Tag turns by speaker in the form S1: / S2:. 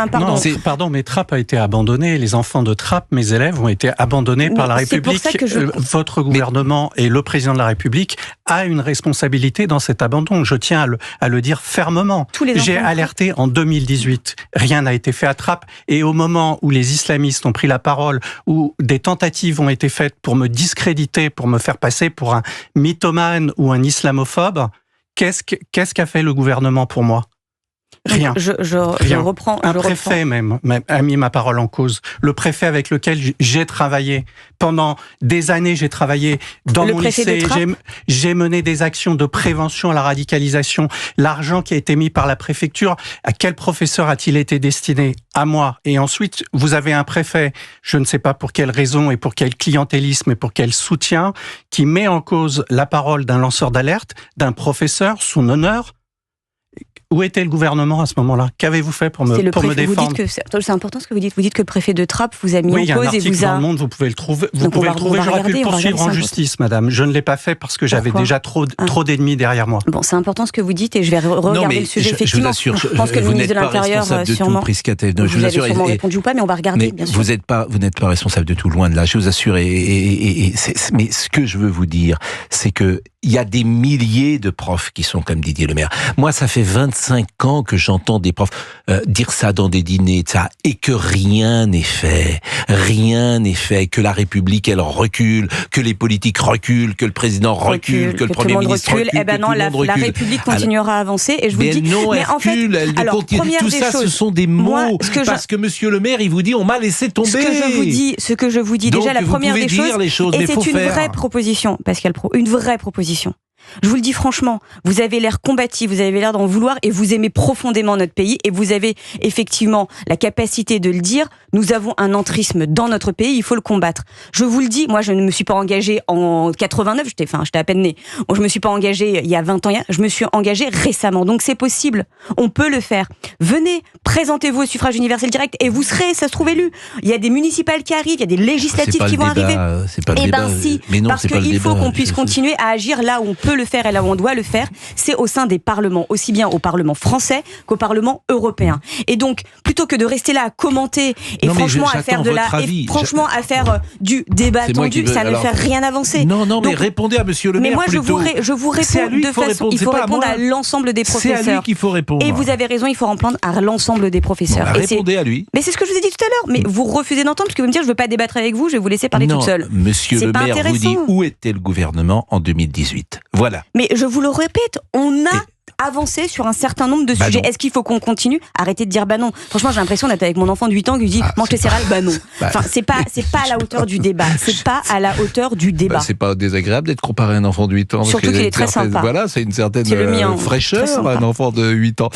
S1: enfin, pardon.
S2: Pardon, mais Trappes a été abandonné. Les enfants de Trappes, mes élèves, ont été abandonnés par la République. Votre gouvernement et le président de la République a une responsabilité dans cet abandon. Je tiens à le dire fermement. J'ai alerté en 2018. Rien n'a été fait à Trappes. Et au moment où les islamistes ont pris la parole, où des tentatives ont été faites pour me discréditer, pour me faire passer pour un mythomane ou un islamophobe, qu'est-ce qu'a fait le gouvernement pour moi ? Rien.
S1: Je reprends.
S2: Un préfet même a mis ma parole en cause. Le préfet avec lequel j'ai travaillé pendant des années, j'ai travaillé dans mon lycée. J'ai mené des actions de prévention à la radicalisation. L'argent qui a été mis par la préfecture, à quel professeur a-t-il été destiné ? À moi. Et ensuite, vous avez un préfet, je ne sais pas pour quelle raison et pour quel clientélisme et pour quel soutien, qui met en cause la parole d'un lanceur d'alerte, d'un professeur, son honneur. Où était le gouvernement à ce moment-là ? Qu'avez-vous fait pour me défendre ?
S1: C'est important ce que vous dites. Vous dites que le préfet de Trappes vous a mis en cause et vous a...
S2: Oui, il y a un article dans Le Monde, vous pouvez le trouver. J'aurais pu le poursuivre en justice, madame. Je ne l'ai pas fait parce que j'avais déjà trop d'ennemis derrière moi.
S1: Bon, c'est important ce que vous dites et je vais regarder le sujet. Effectivement, je pense que le ministre de l'Intérieur, sûrement... Vous avez sûrement répondu ou pas, mais on va regarder, bien sûr.
S3: Vous n'êtes pas responsable de tout, loin de là, je vous assure. Mais ce que je veux vous dire, c'est que il y a des milliers de profs qui sont comme Didier Lemaire. Moi, ça fait 25 ans que j'entends des profs dire ça dans des dîners, et que rien n'est fait. Rien n'est fait. Que la République, elle recule, que les politiques reculent, que le président recule, que le Premier ministre recule.
S1: Eh ben non, la République continuera à avancer. Et je vous dis,
S3: mais en fait, tout ça, ce sont des mots. Parce que Monsieur Le Maire, il vous dit, on m'a laissé tomber.
S1: Ce que je vous dis, déjà, la première des choses, et c'est une vraie proposition, Pascal Praud, une vraie proposition. Je vous le dis franchement, vous avez l'air combatif, vous avez l'air d'en vouloir et vous aimez profondément notre pays et vous avez effectivement la capacité de le dire. Nous avons un entrisme dans notre pays, il faut le combattre. Je vous le dis, moi je ne me suis pas engagée en 89, j'étais à peine née. Je me suis pas engagée il y a 20 ans, je me suis engagée récemment. Donc c'est possible, on peut le faire. Venez, présentez-vous au suffrage universel direct et vous serez, ça se trouve, élu. Il y a des municipales qui arrivent, il y a des législatives qui vont arriver.
S3: C'est pas le débat.
S1: Si, mais non, parce qu'il faut qu'on puisse continuer à agir là où on peut le faire et là où on doit le faire, c'est au sein des parlements, aussi bien au Parlement français qu'au Parlement européen. Et donc, plutôt que de rester là à commenter et à faire du débat tendu, ça ne fait rien avancer.
S3: Non, mais répondez à Monsieur Le Maire.
S1: Mais moi, je vous réponds de façon. Il faut répondre à l'ensemble des professeurs.
S3: C'est à lui qu'il faut répondre.
S1: Et vous avez raison, il faut répondre à l'ensemble des professeurs.
S3: Répondez à lui.
S1: Mais c'est ce que je vous ai dit tout à l'heure. Mais vous refusez d'entendre parce que vous me dites, je ne veux pas débattre avec vous, je vais vous laisser parler toute seule.
S3: Monsieur Le Maire vous dit où était le gouvernement en 2018. Voilà.
S1: Mais je vous le répète, on a avancé sur un certain nombre de sujets. Est-ce qu'il faut qu'on continue ? Arrêtez de dire non. Franchement, j'ai l'impression d'être avec mon enfant de 8 ans qui lui dit mange les céréales, non. Enfin, c'est pas à la hauteur du débat. C'est pas à la hauteur du débat.
S3: C'est pas désagréable d'être comparé à un enfant de 8 ans.
S1: Surtout qu'il est très sympa.
S3: Voilà, c'est une certaine
S1: fraîcheur,
S3: un enfant de 8 ans.